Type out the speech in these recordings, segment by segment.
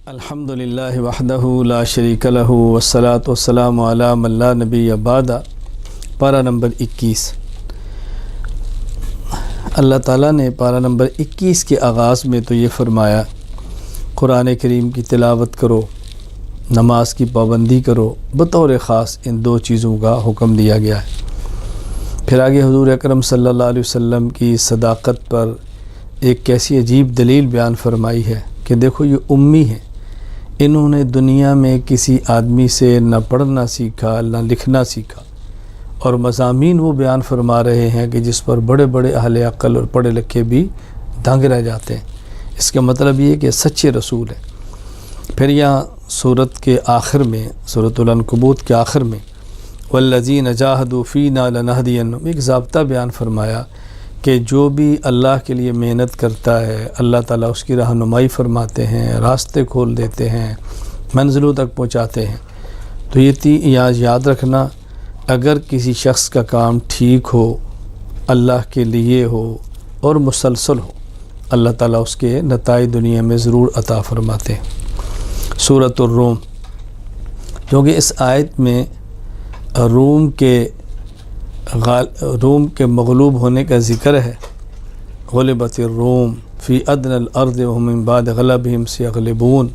الحمدللہ وحدہ لا شریک لہ والصلاۃ والسلام علی من لا نبی بعد۔ پارہ نمبر 21۔ اللہ تعالیٰ نے پارہ نمبر 21 کے آغاز میں تو یہ فرمایا قرآن کریم کی تلاوت کرو، نماز کی پابندی کرو، بطور خاص ان دو چیزوں کا حکم دیا گیا ہے۔ پھر آگے حضور اکرم صلی اللہ علیہ وسلم کی صداقت پر ایک کیسی عجیب دلیل بیان فرمائی ہے کہ دیکھو یہ امی ہیں، انہوں نے دنیا میں کسی آدمی سے نہ پڑھنا سیکھا نہ لکھنا سیکھا، اور مضامین وہ بیان فرما رہے ہیں کہ جس پر بڑے بڑے اہل عقل اور پڑھے لکھے بھی دنگ رہ جاتے ہیں۔ اس کا مطلب یہ ہے کہ سچے رسول ہیں۔ پھر یہاں سورت کے آخر میں، سورۃ العنکبوت کے آخر میں والذین جاہدوا فینا لنہدینہم، ایک ضابطہ بیان فرمایا کہ جو بھی اللہ کے لیے محنت کرتا ہے اللہ تعالیٰ اس کی رہنمائی فرماتے ہیں، راستے کھول دیتے ہیں، منزلوں تک پہنچاتے ہیں۔ تو یہ یاد رکھنا، اگر کسی شخص کا کام ٹھیک ہو، اللہ کے لیے ہو اور مسلسل ہو، اللہ تعالیٰ اس کے نتائج دنیا میں ضرور عطا فرماتے ہیں۔ سورۃ الروم، کیونکہ اس آیت میں روم کے مغلوب ہونے کا ذکر ہے۔ غلبت الروم فی ادنی الارض وهم من بعد غلبهم سیغلبون،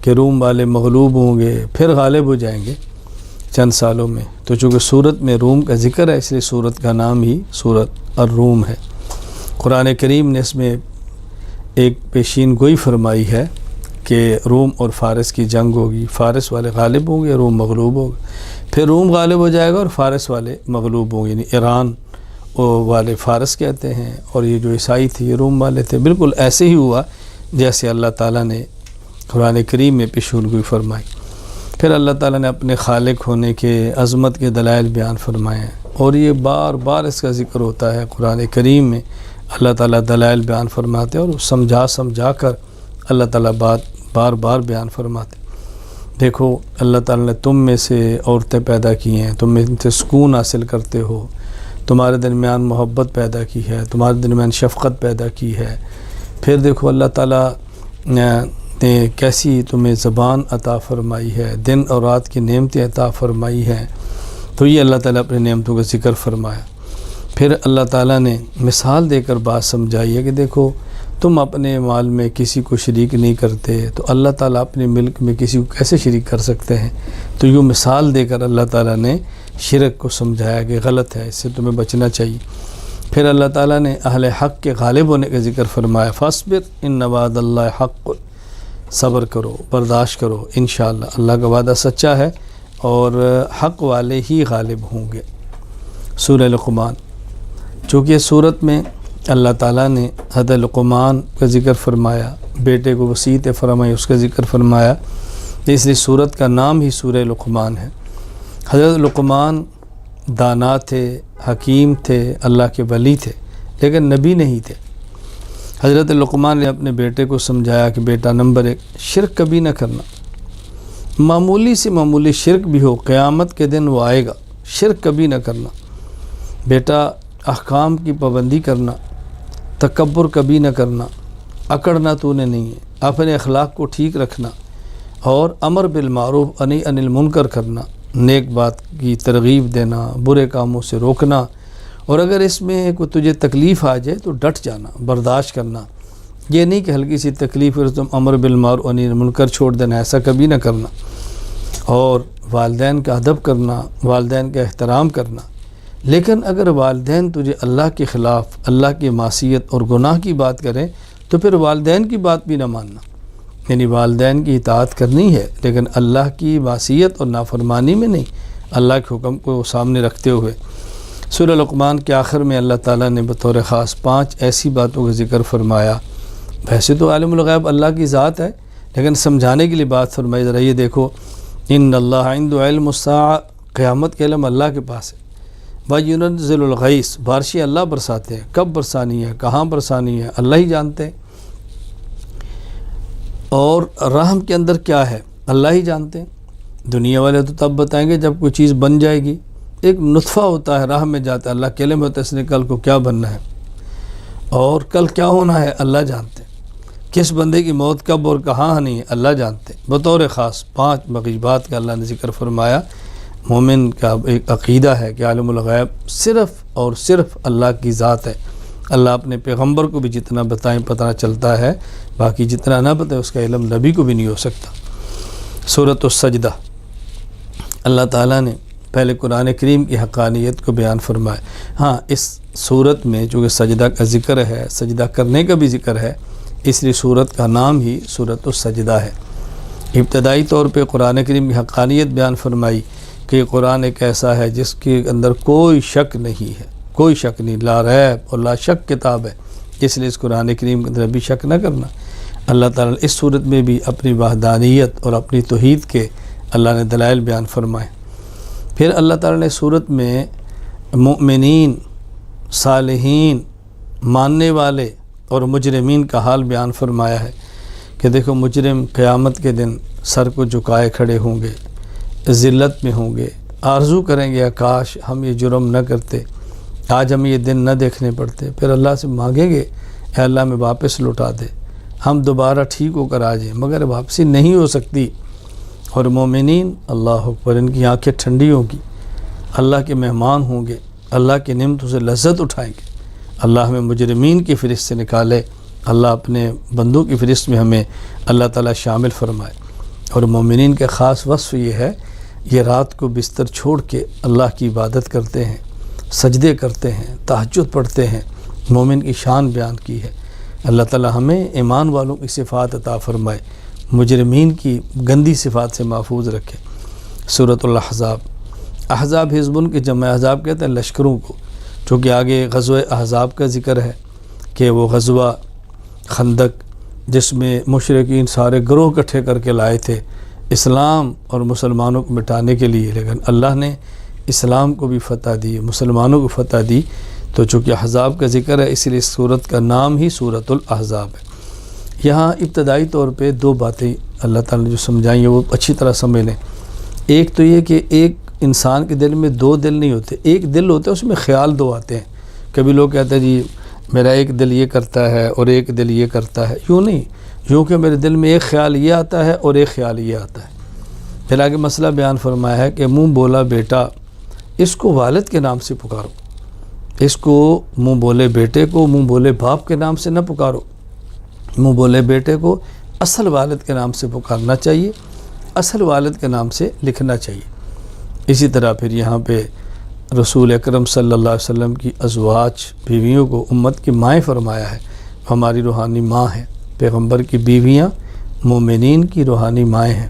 کہ روم والے مغلوب ہوں گے پھر غالب ہو جائیں گے چند سالوں میں۔ تو چونکہ سورت میں روم کا ذکر ہے، اس لیے سورت کا نام ہی سورۃ الروم ہے۔ قرآن کریم نے اس میں ایک پیشین گوئی فرمائی ہے کہ روم اور فارس کی جنگ ہوگی، فارس والے غالب ہوں گے، روم مغلوب ہوگا، پھر روم غالب ہو جائے گا اور فارس والے مغلوب ہوں گے، یعنی ایران والے فارس کہتے ہیں اور یہ جو عیسائی تھے یہ روم والے تھے۔ بالکل ایسے ہی ہوا جیسے اللہ تعالیٰ نے قرآن کریم میں پیشین گوئی فرمائی۔ پھر اللہ تعالیٰ نے اپنے خالق ہونے کے عظمت کے دلائل بیان فرمائے ہیں، اور یہ بار بار اس کا ذکر ہوتا ہے قرآن کریم میں۔ اللہ تعالیٰ دلائل بیان فرماتے ہیں اور سمجھا کر اللہ تعالیٰ بار بار بیان فرماتے۔ دیکھو اللہ تعالیٰ نے تم میں سے عورتیں پیدا کی ہیں، تم میں سے سکون حاصل کرتے ہو، تمہارے درمیان محبت پیدا کی ہے، تمہارے درمیان شفقت پیدا کی ہے۔ پھر دیکھو اللہ تعالیٰ نے کیسی تمہیں زبان عطا فرمائی ہے، دن اور رات کی نعمتیں عطا فرمائی ہیں۔ تو یہ اللہ تعالیٰ اپنے نعمتوں کا ذکر فرمایا۔ پھر اللہ تعالیٰ نے مثال دے کر بات سمجھائی ہے کہ دیکھو تم اپنے مال میں کسی کو شریک نہیں کرتے، تو اللہ تعالیٰ اپنے ملک میں کسی کو کیسے شریک کر سکتے ہیں؟ تو یہ مثال دے کر اللہ تعالیٰ نے شرک کو سمجھایا کہ غلط ہے، اس سے تمہیں بچنا چاہیے۔ پھر اللہ تعالیٰ نے اہل حق کے غالب ہونے کا ذکر فرمایا، فاصبر ان وعد اللہ حق، صبر کرو، برداشت کرو، انشاءاللہ اللہ کا وعدہ سچا ہے اور حق والے ہی غالب ہوں گے۔ سورہ لقمان، چونکہ سورت میں اللہ تعالیٰ نے حضرت لقمان کا ذکر فرمایا، بیٹے کو وصیت فرمائی، اس کا ذکر فرمایا، اس لیے سورت کا نام ہی سورہ لقمان ہے۔ حضرت لقمان دانا تھے، حکیم تھے، اللہ کے ولی تھے، لیکن نبی نہیں تھے۔ حضرت لقمان نے اپنے بیٹے کو سمجھایا کہ بیٹا نمبر 1 شرک کبھی نہ کرنا، معمولی سے معمولی شرک بھی ہو قیامت کے دن وہ آئے گا، شرک کبھی نہ کرنا۔ بیٹا احکام کی پابندی کرنا، تکبر کبھی نہ کرنا، اکڑنا تو نے نہیں ہے، اپنے اخلاق کو ٹھیک رکھنا، اور امر بالمعروف نہی عن المنکر کرنا، نیک بات کی ترغیب دینا، برے کاموں سے روکنا، اور اگر اس میں کوئی تجھے تکلیف آ جائے تو ڈٹ جانا، برداشت کرنا۔ یہ نہیں کہ ہلکی سی تکلیف ہے تم امر بالمعروف نہی عن المنکر چھوڑ دینا، ایسا کبھی نہ کرنا۔ اور والدین کا ادب کرنا، والدین کا احترام کرنا۔ لیکن اگر والدین تجھے اللہ کے خلاف، اللہ کی معصیت اور گناہ کی بات کریں تو پھر والدین کی بات بھی نہ ماننا، یعنی والدین کی اطاعت کرنی ہے لیکن اللہ کی معصیت اور نافرمانی میں نہیں، اللہ کے حکم کو سامنے رکھتے ہوئے۔ سورہ لقمان کے آخر میں اللہ تعالیٰ نے بطور خاص 5 ایسی باتوں کا ذکر فرمایا۔ ویسے تو عالم الغیب اللہ کی ذات ہے، لیکن سمجھانے کے لیے بات فرمائی۔ ذرا یہ دیکھو، ان اللہ عندہ علم الساعہ، قیامت کے علم اللہ کے پاس ہے۔ وَيُنَزِّلُ الْغَيْثَ، بارشیں اللہ برساتے ہیں، کب برسانی ہے، کہاں برسانی ہے، اللہ ہی جانتے ہیں۔ اور رحم کے اندر کیا ہے اللہ ہی جانتے ہیں۔ دنیا والے تو تب بتائیں گے جب کوئی چیز بن جائے گی۔ ایک نطفہ ہوتا ہے، راہ میں جاتا ہے، اللہ کے علم ہوتا ہے اس نے کل کو کیا بننا ہے اور کل کیا ہونا ہے، اللہ جانتے ہیں۔ کس بندے کی موت کب اور کہاں نہیں ہے اللہ جانتے۔ بطور خاص 5 مغیبات کا اللہ نے ذکر فرمایا۔ مومن کا ایک عقیدہ ہے کہ عالم الغیب صرف اور صرف اللہ کی ذات ہے۔ اللہ اپنے پیغمبر کو بھی جتنا بتائیں پتہ چلتا ہے، باقی جتنا نہ بتائے اس کا علم نبی کو بھی نہیں ہو سکتا۔ سورۃ السجدہ، اللہ تعالیٰ نے پہلے قرآن کریم کی حقانیت کو بیان فرمایا۔ ہاں، اس سورت میں چونکہ سجدہ کا ذکر ہے، سجدہ کرنے کا بھی ذکر ہے، اس لیے سورت کا نام ہی سورۃ السجدہ ہے۔ ابتدائی طور پہ قرآن کریم کی حقانیت بیان فرمائی کہ یہ قرآن ایک ایسا ہے جس کے اندر کوئی شک نہیں ہے، کوئی شک نہیں، لا ریب اور لا شک کتاب ہے، اس لیے اس قرآن کریم کے اندر بھی شک نہ کرنا۔ اللہ تعالیٰ نے اس صورت میں بھی اپنی وحدانیت اور اپنی توحید کے اللہ نے دلائل بیان فرمائے۔ پھر اللہ تعالیٰ نے صورت میں مؤمنین، صالحین، ماننے والے اور مجرمین کا حال بیان فرمایا ہے کہ دیکھو مجرم قیامت کے دن سر کو جھکائے کھڑے ہوں گے، ذلت میں ہوں گے، آرزو کریں گے کاش ہم یہ جرم نہ کرتے، آج ہمیں یہ دن نہ دیکھنے پڑتے۔ پھر اللہ سے مانگیں گے اے اللہ میں واپس لوٹا دے، ہم دوبارہ ٹھیک ہو کر آ جائیں، مگر واپسی نہیں ہو سکتی۔ اور مومنین، اللہ اکبر، ان کی آنکھیں ٹھنڈی ہوں گی، اللہ کے مہمان ہوں گے، اللہ کی نعمتوں سے لذت اٹھائیں گے۔ اللہ ہمیں مجرمین کی فہرست سے نکالے، اللہ اپنے بندوں کی فہرست میں ہمیں اللہ تعالیٰ شامل فرمائے۔ اور مومنین کے خاص وصف یہ ہے، یہ رات کو بستر چھوڑ کے اللہ کی عبادت کرتے ہیں، سجدے کرتے ہیں، تہجد پڑھتے ہیں۔ مومن کی شان بیان کی ہے۔ اللہ تعالیٰ ہمیں ایمان والوں کی صفات عطا فرمائے، مجرمین کی گندی صفات سے محفوظ رکھے۔ سورۃ الاحزاب، احزاب حزبن کے جمع احزاب کہتے ہیں لشکروں کو، چونکہ آگے غزوہ احزاب کا ذکر ہے کہ وہ غزوہ خندق جس میں مشرکین سارے گروہ اکٹھے کر کے لائے تھے اسلام اور مسلمانوں کو مٹانے کے لیے، لیکن اللہ نے اسلام کو بھی فتح دی، مسلمانوں کو فتح دی۔ تو چونکہ احزاب کا ذکر ہے اس لیے اس صورت کا نام ہی سورۃ الاحزاب ہے۔ یہاں ابتدائی طور پہ 2 باتیں اللہ تعالیٰ نے جو سمجھائیں ہیں وہ اچھی طرح سمجھ لیں۔ ایک تو یہ کہ ایک انسان کے دل میں 2 دل نہیں ہوتے، ایک دل ہوتا ہے، اس میں خیال 2 آتے ہیں۔ کبھی لوگ کہتے ہیں جی میرا ایک دل یہ کرتا ہے اور ایک دل یہ کرتا ہے، یوں نہیں، یوں کہ میرے دل میں ایک خیال یہ آتا ہے اور ایک خیال یہ آتا ہے۔ پھر آگے مسئلہ بیان فرمایا ہے کہ منہ بولا بیٹا، اس کو والد کے نام سے پکارو، اس کو منہ بولے بیٹے کو منہ بولے باپ کے نام سے نہ پکارو، منہ بولے بیٹے کو اصل والد کے نام سے پکارنا چاہیے، اصل والد کے نام سے لکھنا چاہیے۔ اسی طرح پھر یہاں پہ رسول اکرم صلی اللہ علیہ وسلم کی ازواج بیویوں کو امت کی مائیں فرمایا ہے، ہماری روحانی ماں ہیں۔ پیغمبر کی بیویاں مومنین کی روحانی مائیں ہیں،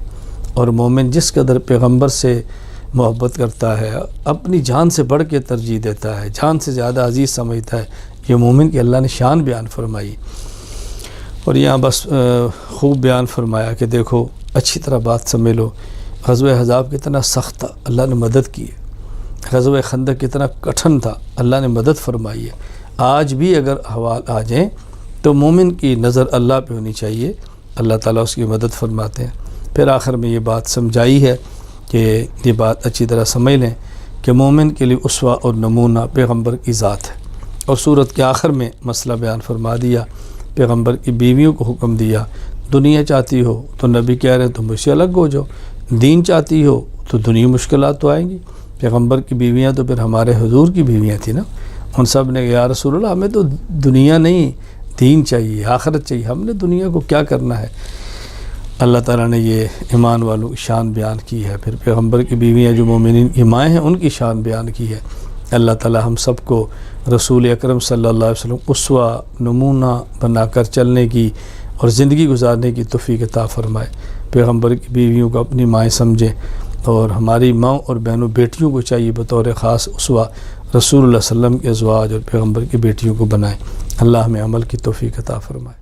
اور مومن جس قدر پیغمبر سے محبت کرتا ہے، اپنی جان سے بڑھ کے ترجیح دیتا ہے، جان سے زیادہ عزیز سمجھتا ہے، یہ مومن کی اللہ نے شان بیان فرمائی۔ اور یہاں بس خوب بیان فرمایا کہ دیکھو اچھی طرح بات سمجھ لو، غزوہ احزاب کتنا سخت تھا، اللہ نے مدد کی ہے۔ غزوہ خندق کتنا کٹھن تھا، اللہ نے مدد فرمائی ہے۔ آج بھی اگر احوال آ جائیں تو مومن کی نظر اللہ پہ ہونی چاہیے، اللہ تعالیٰ اس کی مدد فرماتے ہیں۔ پھر آخر میں یہ بات سمجھائی ہے کہ یہ بات اچھی طرح سمجھ لیں کہ مومن کے لیے اسوہ اور نمونہ پیغمبر کی ذات ہے۔ اور سورت کے آخر میں مسئلہ بیان فرما دیا، پیغمبر کی بیویوں کو حکم دیا، دنیا چاہتی ہو تو نبی کہہ رہے ہیں تم مجھ سے الگ ہو جاؤ، دین چاہتی ہو تو دنیا مشکلات تو آئیں گی۔ پیغمبر کی بیویاں تو پھر ہمارے حضور کی بیویاں تھیں نا، ان سب نے یا رسول اللہ ہمیں تو دنیا نہیں دین چاہیے، آخرت چاہیے، ہم نے دنیا کو کیا کرنا ہے۔ اللہ تعالیٰ نے یہ ایمان والوں کی شان بیان کی ہے۔ پھر پیغمبر کی بیویاں جو مومنین کی مائیں ہیں ان کی شان بیان کی ہے۔ اللہ تعالیٰ ہم سب کو رسول اکرم صلی اللہ علیہ وسلم اسوہ نمونہ بنا کر چلنے کی اور زندگی گزارنے کی توفیق عطا فرمائے۔ پیغمبر کی بیویوں کو اپنی مائیں سمجھیں، اور ہماری ماں اور بہنوں بیٹیوں کو چاہیے بطور خاص اسوہ رسول اللہ صلی اللہ علیہ وسلم کے ازواج اور پیغمبر کی بیٹیوں کو بنائیں۔ اللہ ہمیں عمل کی توفیق عطا فرمائے۔